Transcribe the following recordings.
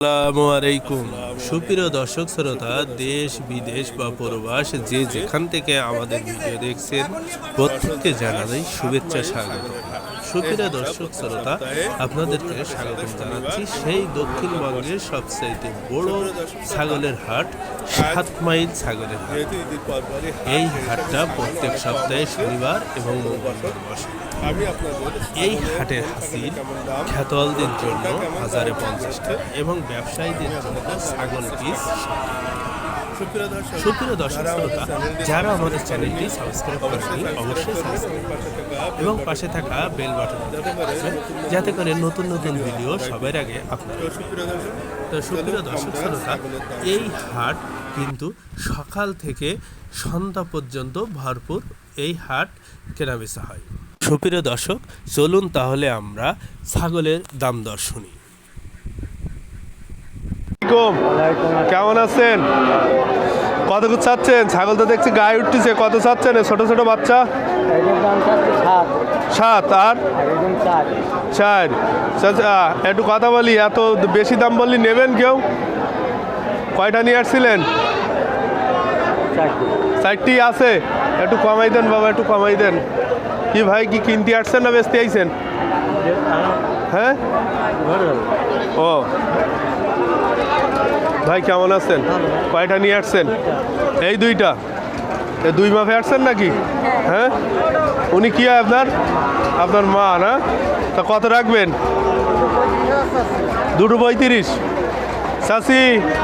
আসসালামু আলাইকুম সুপ্রিয় দর্শক শ্রোতা, দেশ বিদেশ বা প্রবাস যে যেখান থেকে আমাদের ভিডিও দেখছেন প্রত্যেককে জানাই শুভেচ্ছা স্বাগত। সুপ্রিয় দর্শক শ্রোতা, আপনাদেরকে স্বাগত জানাচ্ছি সেই দক্ষিণবঙ্গের সবচাইতে বড় ছাগলের হাট ৭ মাইল ছাগলের হাট। এই হাটটা প্রত্যেক সপ্তাহে শনিবার এবং মঙ্গলবার বসে। এই হাটের হাসিল খেতোয়ালদের জন্য 1050 টাকা এবং ব্যবসায়ীদের জন্য ছাগল পিস। সুপ্রিয় দর্শক শ্রোতা, যারা আমাদের চ্যানেলটি সাবস্ক্রাইব করেনি অবশ্যই সাবস্ক্রাইব এবং পাশে থাকা বেল বাটন যাতে করে নতুন নতুন ভিডিও সবার আগে আপনারা। তো সুপ্রিয় দর্শক শ্রোতা, এই হাট কিন্তু সকাল থেকে সন্ধ্যা পর্যন্ত ভরপুর এই হাট কেনাবেচা হয়। সুপ্রিয় দর্শক, চলুন তাহলে আমরা ছাগলের দাম দর শুনি। কেমন আছেন? কত চাচ্ছেন? ছাগল তো দেখছি গায়ে উঠতেছে, কত চাচ্ছেন? ছোট ছোট বাচ্চা 7 আর 4। একটু কথা বলি, এত বেশি দাম বললি নেবেন কেউ? কয়টা নিয়ে আসছিলেন? 4টি আছে। একটু কমাই দেন বাবা, একটু কমাই দেন। কি ভাই, কি কিনতে আসছেন না বেচতে আইছেন? হ্যাঁ, ও ভাই কেমন আছেন? কয়টা নিয়ে আসছেন? এই 2টা। এই 2 মাপে আসছেন নাকি? হ্যাঁ, উনি কি আপনার মা না? তা কত রাখবেন? 2.35। চাচি,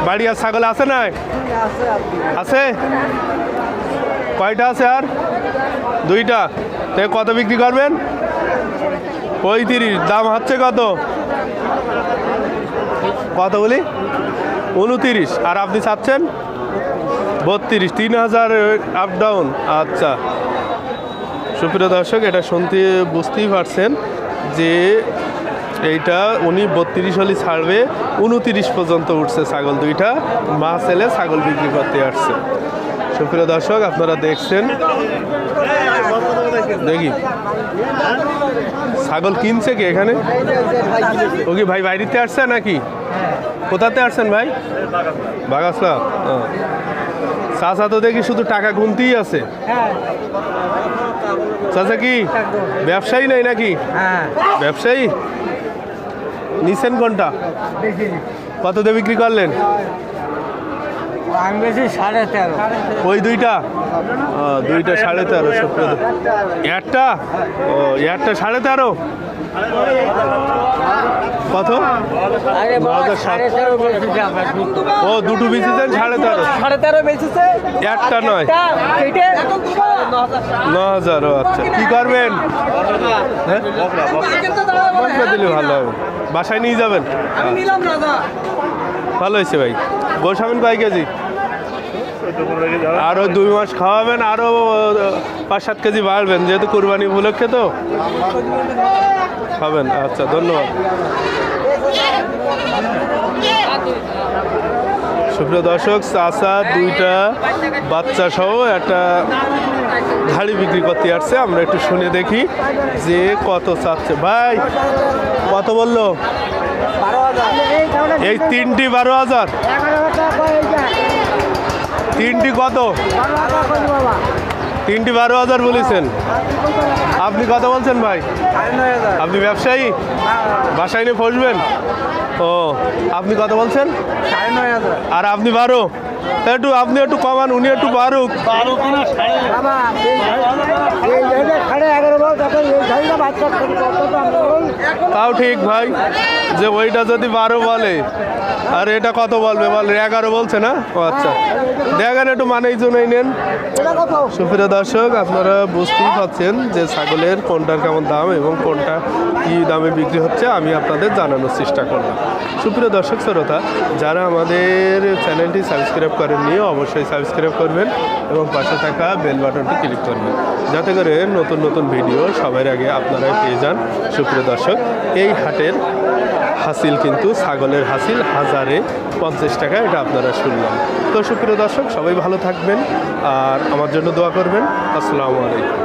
বাড়ি আর ছাগল আছে না? আছে। কয়টা আছে? আর 2টা। তাই কত বিক্রি করবেন? 35। দাম হচ্ছে কত? কত বলি? 29। আর আপনি চাচ্ছেন 32। 3000 আপ ডাউন। আচ্ছা সুপ্রিয় দর্শক, এটা শুনতে বুঝতেই পারছেন যে এইটা উনি 32 হলে ছাড়বে, 29 পর্যন্ত উঠছে ছাগল। 2টা মা ছেলে ছাগল বিক্রি করতে আসছে। সুপ্রিয় দর্শক, আপনারা দেখছেন, দেখি ছাগল কিনছে কে এখানে? ও কি ভাই বাইরেতে আসছে নাকি? কোথাতে আসছেন ভাই? বাগাসলা। চাচা তো দেখি শুধু টাকা গুনতেই আছে। চাচা কি ব্যবসায়ী নাই নাকি? ব্যবসায়ী। নিছেন কোনটা? কত দিয়ে বিক্রি করলেন? আমি বেশি 13.5। ওই 2টা? 2টা 13.5। একটা? ও, একটা 13.5। কত? ও, দুটো বেচেছেন 13.5। বেচেছে, একটা নয়, 9,000। আচ্ছা, কি করবেন? হ্যাঁ, দিলে ভালো হবে। বাসায় নিয়ে যাবেন? ভালো হয়েছে ভাই। বসাবেন কয় কেজি? আরো 2 মাস খাওয়াবেন, আরো 5-7 কেজি বাড়বেন, যেহেতু কুরবানি উপলক্ষে তো খাবেন। আচ্ছা, ধন্যবাদ। সুপ্রিয় দর্শক, চাচা 2টা বাচ্চা সহ একটা গাড়ি বিক্রি করতে আসছে। আমরা একটু শুনে দেখি যে কত চাচ্ছে। ভাই কত বললো? এই 3টি 12,000। 3টি কত? 3টি 12,000 বলেছেন। আপনি কত বলছেন ভাই? আপনি ব্যবসায়ী? বাসায় নিয়ে ফসবেন? ও, আপনি কত বলছেন? 9,500। আর আপনি 12। আপনি একটু কমান, উনি একটু বাড়ুক। তাও ঠিক ভাই, যে ওইটা যদি 12 বলে আর এটা কত বলবে? বলে 11 বলছে না? ও আচ্ছা, দেখেন একটু মানেই জন্যই নেন। সুপ্রিয় দর্শক, আপনারা বুঝতেই পারছেন যে ছাগলের কোনটার কেমন দাম এবং কোনটা কী দামে বিক্রি হচ্ছে, আমি আপনাদের জানানোর চেষ্টা করলাম। সুপ্রিয় দর্শক শ্রোতা, যারা আমাদের চ্যানেলটি সাবস্ক্রাইব করেননি অবশ্যই সাবস্ক্রাইব করবেন এবং পাশে থাকা বেল বাটনটি ক্লিক করবেন, যাতে করে নতুন নতুন ভিডিও সবার আগে আপনারাই পেয়ে যান। সুপ্রিয় দর্শক, এই হাটের হাসিল কিন্তু ছাগলের হাসিল 1050 টাকা, এটা আপনারা শুনলাম। তো সুপ্রিয় দর্শক, সবাই ভালো থাকবেন আর আমার জন্য দোয়া করবেন। আসসালামু আলাইকুম।